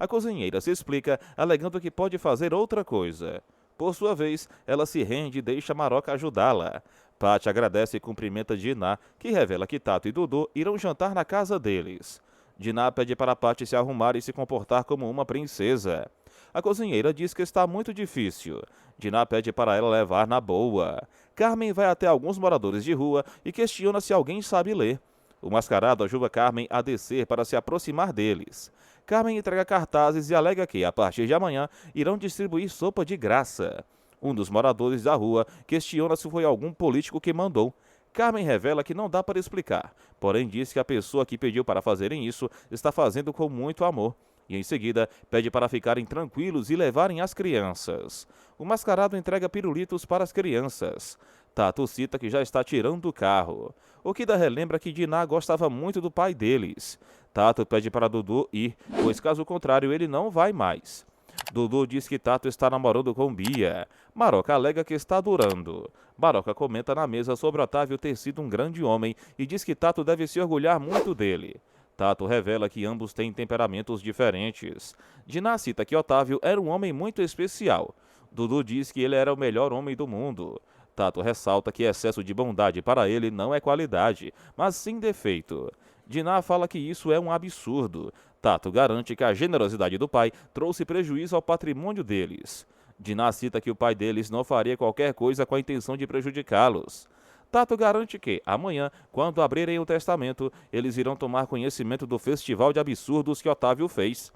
A cozinheira se explica, alegando que pode fazer outra coisa. Por sua vez, ela se rende e deixa Maroca ajudá-la. Patty agradece e cumprimenta Diná, que revela que Tato e Dudu irão jantar na casa deles. Diná pede para Patty se arrumar e se comportar como uma princesa. A cozinheira diz que está muito difícil. Diná pede para ela levar na boa. Carmen vai até alguns moradores de rua e questiona se alguém sabe ler. O mascarado ajuda Carmen a descer para se aproximar deles. Carmen entrega cartazes e alega que, a partir de amanhã, irão distribuir sopa de graça. Um dos moradores da rua questiona se foi algum político que mandou. Carmen revela que não dá para explicar, porém diz que a pessoa que pediu para fazerem isso está fazendo com muito amor. E em seguida pede para ficarem tranquilos e levarem as crianças. O mascarado entrega pirulitos para as crianças. Tato cita que já está tirando do carro. Okida relembra que Diná gostava muito do pai deles. Tato pede para Dudu ir, pois caso contrário ele não vai mais. Dudu diz que Tato está namorando com Bia. Maroca alega que está durando. Maroca comenta na mesa sobre Otávio ter sido um grande homem e diz que Tato deve se orgulhar muito dele. Tato revela que ambos têm temperamentos diferentes. Diná cita que Otávio era um homem muito especial. Dudu diz que ele era o melhor homem do mundo. Tato ressalta que excesso de bondade para ele não é qualidade, mas sim defeito. Diná fala que isso é um absurdo. Tato garante que a generosidade do pai trouxe prejuízo ao patrimônio deles. Diná cita que o pai deles não faria qualquer coisa com a intenção de prejudicá-los. Tato garante que, amanhã, quando abrirem o testamento, eles irão tomar conhecimento do festival de absurdos que Otávio fez.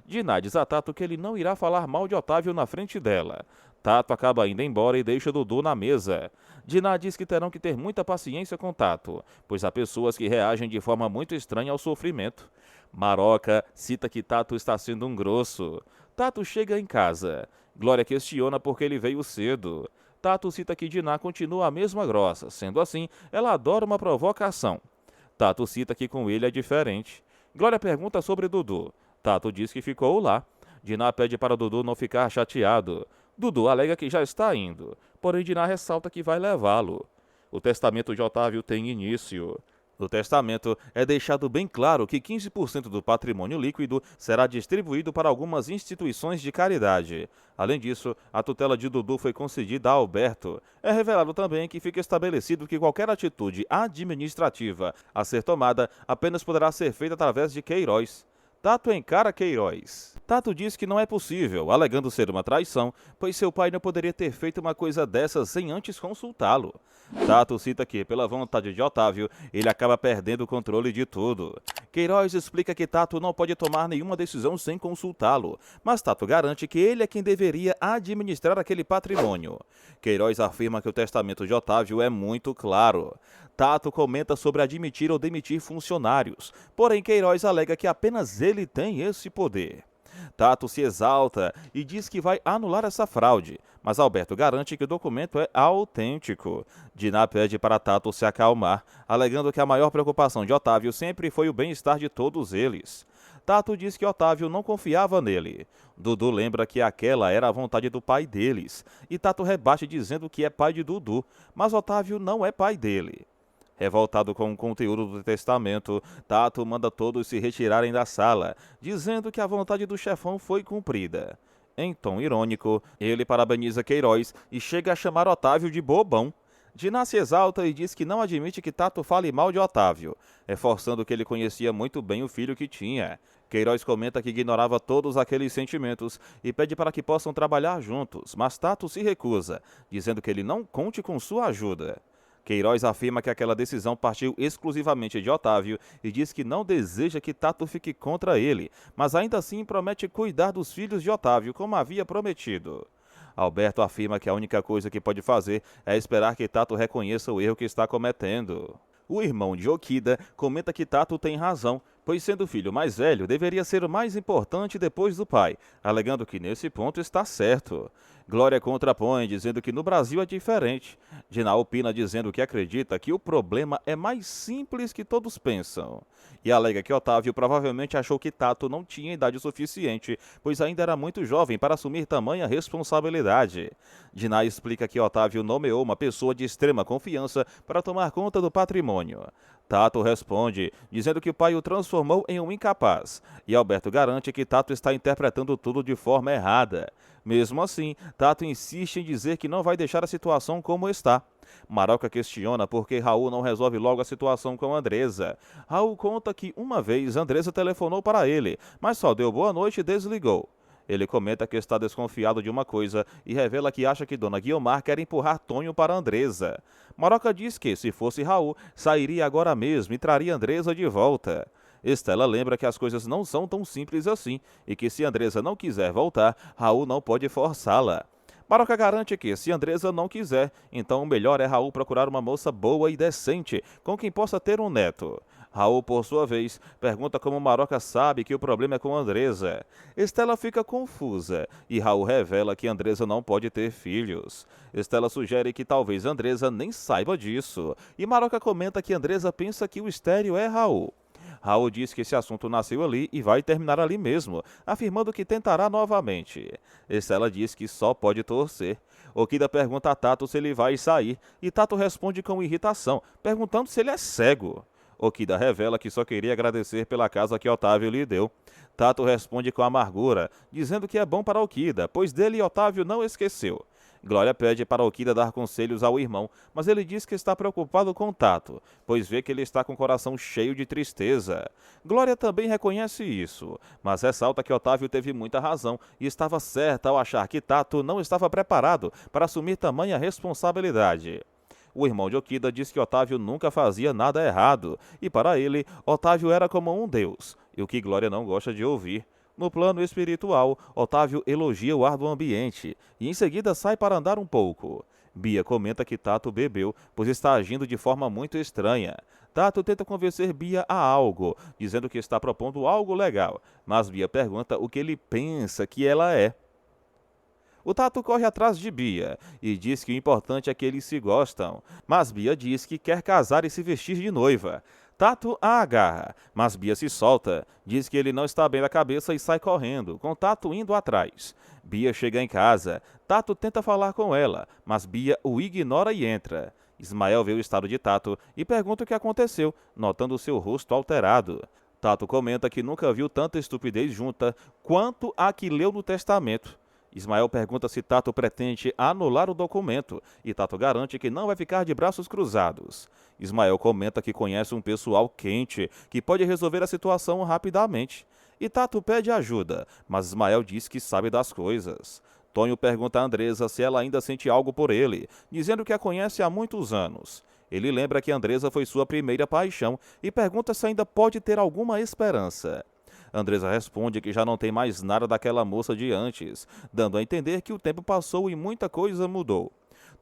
Diná diz a Tato que ele não irá falar mal de Otávio na frente dela. Tato acaba indo embora e deixa Dudu na mesa. Diná diz que terão que ter muita paciência com Tato, pois há pessoas que reagem de forma muito estranha ao sofrimento. Maroca cita que Tato está sendo um grosso. Tato chega em casa. Glória questiona por que ele veio cedo. Tato cita que Diná continua a mesma grossa, sendo assim, ela adora uma provocação. Tato cita que com ele é diferente. Glória pergunta sobre Dudu. Tato diz que ficou lá. Diná pede para Dudu não ficar chateado. Dudu alega que já está indo, porém Diná ressalta que vai levá-lo. O testamento de Otávio tem início. No testamento, é deixado bem claro que 15% do patrimônio líquido será distribuído para algumas instituições de caridade. Além disso, a tutela de Dudu foi concedida a Alberto. É revelado também que fica estabelecido que qualquer atitude administrativa a ser tomada apenas poderá ser feita através de Queiroz. Tato encara Queiroz. Tato diz que não é possível, alegando ser uma traição, pois seu pai não poderia ter feito uma coisa dessas sem antes consultá-lo. Tato cita que, pela vontade de Otávio, ele acaba perdendo o controle de tudo. Queiroz explica que Tato não pode tomar nenhuma decisão sem consultá-lo, mas Tato garante que ele é quem deveria administrar aquele patrimônio. Queiroz afirma que o testamento de Otávio é muito claro. Tato comenta sobre admitir ou demitir funcionários, porém Queiroz alega que apenas ele tem esse poder. Tato se exalta e diz que vai anular essa fraude, mas Alberto garante que o documento é autêntico. Diná pede para Tato se acalmar, alegando que a maior preocupação de Otávio sempre foi o bem-estar de todos eles. Tato diz que Otávio não confiava nele. Dudu lembra que aquela era a vontade do pai deles, e Tato rebate dizendo que é pai de Dudu, mas Otávio não é pai dele. Revoltado com o conteúdo do testamento, Tato manda todos se retirarem da sala, dizendo que a vontade do chefão foi cumprida. Em tom irônico, ele parabeniza Queiroz e chega a chamar Otávio de bobão. Diná se exalta e diz que não admite que Tato fale mal de Otávio, reforçando que ele conhecia muito bem o filho que tinha. Queiroz comenta que ignorava todos aqueles sentimentos e pede para que possam trabalhar juntos, mas Tato se recusa, dizendo que ele não conte com sua ajuda. Queiroz afirma que aquela decisão partiu exclusivamente de Otávio e diz que não deseja que Tato fique contra ele, mas ainda assim promete cuidar dos filhos de Otávio, como havia prometido. Alberto afirma que a única coisa que pode fazer é esperar que Tato reconheça o erro que está cometendo. O irmão de Okida comenta que Tato tem razão, pois sendo o filho mais velho, deveria ser o mais importante depois do pai, alegando que nesse ponto está certo. Glória contrapõe, dizendo que no Brasil é diferente. Diná opina dizendo que acredita que o problema é mais simples que todos pensam. E alega que Otávio provavelmente achou que Tato não tinha idade suficiente, pois ainda era muito jovem para assumir tamanha responsabilidade. Diná explica que Otávio nomeou uma pessoa de extrema confiança para tomar conta do patrimônio. Tato responde, dizendo que o pai o transformou transformou em um incapaz, e Alberto garante que Tato está interpretando tudo de forma errada. Mesmo assim, Tato insiste em dizer que não vai deixar a situação como está. Maroca questiona por que Raul não resolve logo a situação com Andresa. Raul conta que uma vez Andresa telefonou para ele, mas só deu boa noite e desligou. Ele comenta que está desconfiado de uma coisa e revela que acha que Dona Guiomar quer empurrar Tonho para Andresa. Maroca diz que, se fosse Raul, sairia agora mesmo e traria Andresa de volta. Estela lembra que as coisas não são tão simples assim e que, se Andresa não quiser voltar, Raul não pode forçá-la. Maroca garante que, se Andresa não quiser, então o melhor é Raul procurar uma moça boa e decente, com quem possa ter um neto. Raul, por sua vez, pergunta como Maroca sabe que o problema é com Andresa. Estela fica confusa e Raul revela que Andresa não pode ter filhos. Estela sugere que talvez Andresa nem saiba disso, e Maroca comenta que Andresa pensa que o estéril é Raul. Raul diz que esse assunto nasceu ali e vai terminar ali mesmo, afirmando que tentará novamente. Estela diz que só pode torcer. Okida pergunta a Tato se ele vai sair, e Tato responde com irritação, perguntando se ele é cego. Okida revela que só queria agradecer pela casa que Otávio lhe deu. Tato responde com amargura, dizendo que é bom para Okida, pois dele Otávio não esqueceu. Glória pede para Okida dar conselhos ao irmão, mas ele diz que está preocupado com Tato, pois vê que ele está com o coração cheio de tristeza. Glória também reconhece isso, mas ressalta que Otávio teve muita razão e estava certa ao achar que Tato não estava preparado para assumir tamanha responsabilidade. O irmão de Okida diz que Otávio nunca fazia nada errado, e para ele, Otávio era como um deus, e o que Glória não gosta de ouvir. No plano espiritual, Otávio elogia o ar do ambiente, e em seguida sai para andar um pouco. Bia comenta que Tato bebeu, pois está agindo de forma muito estranha. Tato tenta convencer Bia a algo, dizendo que está propondo algo legal, mas Bia pergunta o que ele pensa que ela é. O Tato corre atrás de Bia e diz que o importante é que eles se gostam, mas Bia diz que quer casar e se vestir de noiva. Tato a agarra, mas Bia se solta, diz que ele não está bem da cabeça e sai correndo, com Tato indo atrás. Bia chega em casa, Tato tenta falar com ela, mas Bia o ignora e entra. Ismael vê o estado de Tato e pergunta o que aconteceu, notando seu rosto alterado. Tato comenta que nunca viu tanta estupidez junta quanto a que leu no testamento. Ismael pergunta se Tato pretende anular o documento, e Tato garante que não vai ficar de braços cruzados. Ismael comenta que conhece um pessoal quente, que pode resolver a situação rapidamente. E Tato pede ajuda, mas Ismael diz que sabe das coisas. Tonho pergunta a Andresa se ela ainda sente algo por ele, dizendo que a conhece há muitos anos. Ele lembra que Andresa foi sua primeira paixão e pergunta se ainda pode ter alguma esperança. Andresa responde que já não tem mais nada daquela moça de antes, dando a entender que o tempo passou e muita coisa mudou.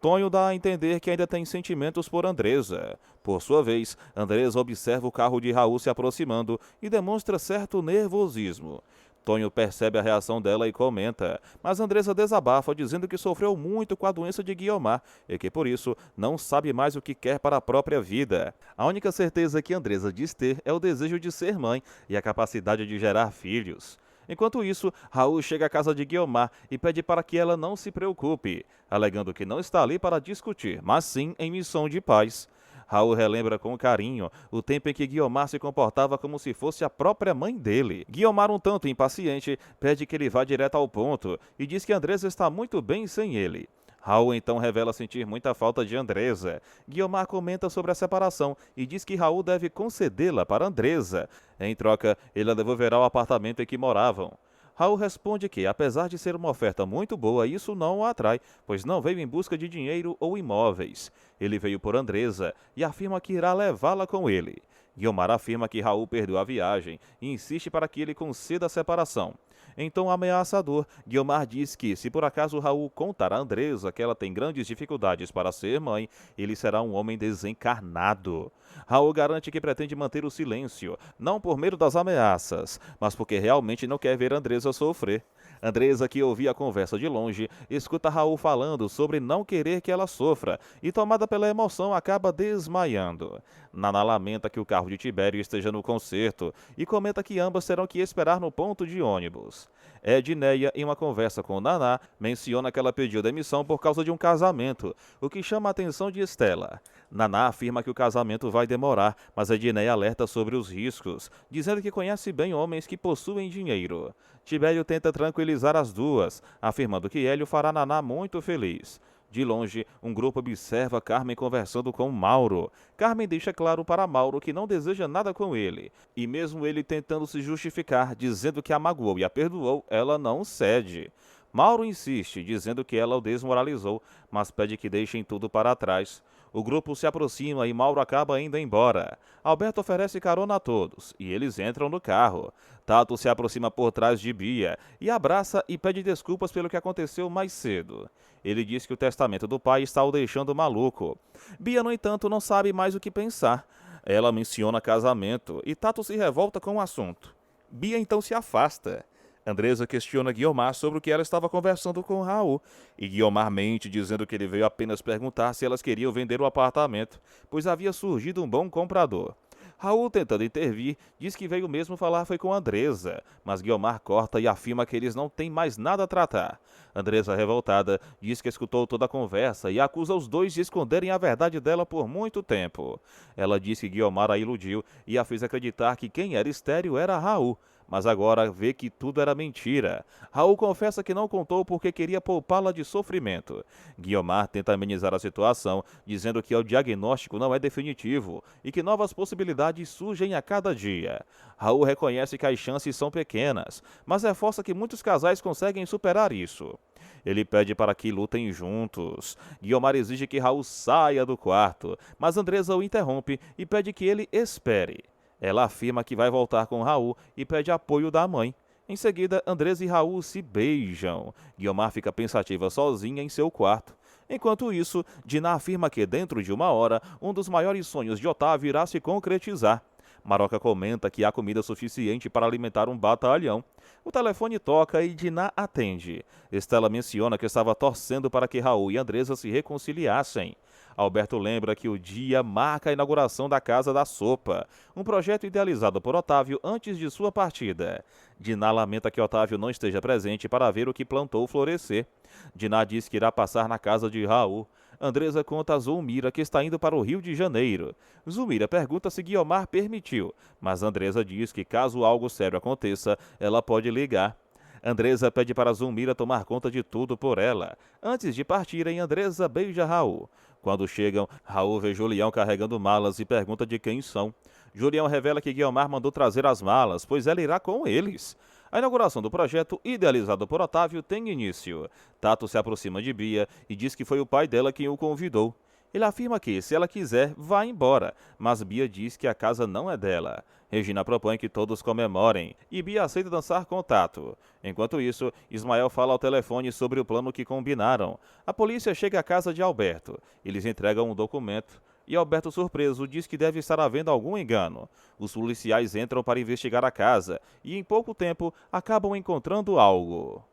Tonho dá a entender que ainda tem sentimentos por Andresa. Por sua vez, Andresa observa o carro de Raul se aproximando e demonstra certo nervosismo. Tonho percebe a reação dela e comenta, mas Andresa desabafa dizendo que sofreu muito com a doença de Guiomar e que, por isso, não sabe mais o que quer para a própria vida. A única certeza que Andresa diz ter é o desejo de ser mãe e a capacidade de gerar filhos. Enquanto isso, Raul chega à casa de Guiomar e pede para que ela não se preocupe, alegando que não está ali para discutir, mas sim em missão de paz. Raul relembra com carinho o tempo em que Guiomar se comportava como se fosse a própria mãe dele. Guiomar, um tanto impaciente, pede que ele vá direto ao ponto e diz que Andresa está muito bem sem ele. Raul então revela sentir muita falta de Andresa. Guiomar comenta sobre a separação e diz que Raul deve concedê-la para Andresa. Em troca, ele a devolverá ao apartamento em que moravam. Raul responde que, apesar de ser uma oferta muito boa, isso não o atrai, pois não veio em busca de dinheiro ou imóveis. Ele veio por Andresa e afirma que irá levá-la com ele. Guiomar afirma que Raul perdeu a viagem e insiste para que ele conceda a separação. Em tom ameaçador, Guiomar diz que, se por acaso Raul contar a Andresa que ela tem grandes dificuldades para ser mãe, ele será um homem desencarnado. Raul garante que pretende manter o silêncio, não por medo das ameaças, mas porque realmente não quer ver Andresa sofrer. Andresa, que ouvia a conversa de longe, escuta Raul falando sobre não querer que ela sofra e, tomada pela emoção, acaba desmaiando. Naná lamenta que o carro de Tibério esteja no concerto e comenta que ambas terão que esperar no ponto de ônibus. Edneia, em uma conversa com Naná, menciona que ela pediu demissão por causa de um casamento, o que chama a atenção de Estela. Naná afirma que o casamento vai demorar, mas Edneia alerta sobre os riscos, dizendo que conhece bem homens que possuem dinheiro. Tibério tenta tranquilizar as duas, afirmando que Hélio fará Naná muito feliz. De longe, um grupo observa Carmen conversando com Mauro. Carmen deixa claro para Mauro que não deseja nada com ele, e mesmo ele tentando se justificar, dizendo que a magoou e a perdoou, ela não cede. Mauro insiste, dizendo que ela o desmoralizou, mas pede que deixem tudo para trás. O grupo se aproxima e Mauro acaba indo embora. Alberto oferece carona a todos, e eles entram no carro. Tato se aproxima por trás de Bia e abraça e pede desculpas pelo que aconteceu mais cedo. Ele diz que o testamento do pai está o deixando maluco. Bia, no entanto, não sabe mais o que pensar. Ela menciona casamento e Tato se revolta com o assunto. Bia então se afasta. Andresa questiona Guiomar sobre o que ela estava conversando com Raul, e Guiomar mente dizendo que ele veio apenas perguntar se elas queriam vender o apartamento, pois havia surgido um bom comprador. Raul, tentando intervir, diz que veio mesmo falar foi com Andresa, mas Guiomar corta e afirma que eles não têm mais nada a tratar. Andresa, revoltada, diz que escutou toda a conversa e acusa os dois de esconderem a verdade dela por muito tempo. Ela diz que Guiomar a iludiu e a fez acreditar que quem era estéril era Raul, mas agora vê que tudo era mentira. Raul confessa que não contou porque queria poupá-la de sofrimento. Guiomar tenta amenizar a situação, dizendo que o diagnóstico não é definitivo e que novas possibilidades surgem a cada dia. Raul reconhece que as chances são pequenas, mas reforça que muitos casais conseguem superar isso. Ele pede para que lutem juntos. Guiomar exige que Raul saia do quarto, mas Andresa o interrompe e pede que ele espere. Ela afirma que vai voltar com Raul e pede apoio da mãe. Em seguida, Andresa e Raul se beijam. Guiomar fica pensativa sozinha em seu quarto. Enquanto isso, Diná afirma que dentro de uma hora, um dos maiores sonhos de Otávio irá se concretizar. Maroca comenta que há comida suficiente para alimentar um batalhão. O telefone toca e Diná atende. Estela menciona que estava torcendo para que Raul e Andresa se reconciliassem. Alberto lembra que o dia marca a inauguração da Casa da Sopa, um projeto idealizado por Otávio antes de sua partida. Diná lamenta que Otávio não esteja presente para ver o que plantou florescer. Diná diz que irá passar na casa de Raul. Andresa conta a Zulmira que está indo para o Rio de Janeiro. Zulmira pergunta se Guiomar permitiu, mas Andresa diz que caso algo sério aconteça, ela pode ligar. Andresa pede para Zulmira tomar conta de tudo por ela. Antes de partirem, Andresa beija Raul. Quando chegam, Raul vê Julião carregando malas e pergunta de quem são. Julião revela que Guiomar mandou trazer as malas, pois ela irá com eles. A inauguração do projeto, idealizado por Otávio, tem início. Tato se aproxima de Bia e diz que foi o pai dela quem o convidou. Ele afirma que, se ela quiser, vá embora, mas Bia diz que a casa não é dela. Regina propõe que todos comemorem, e Bia aceita dançar com Tato. Enquanto isso, Ismael fala ao telefone sobre o plano que combinaram. A polícia chega à casa de Alberto. Eles entregam um documento, e Alberto, surpreso, diz que deve estar havendo algum engano. Os policiais entram para investigar a casa, e em pouco tempo acabam encontrando algo.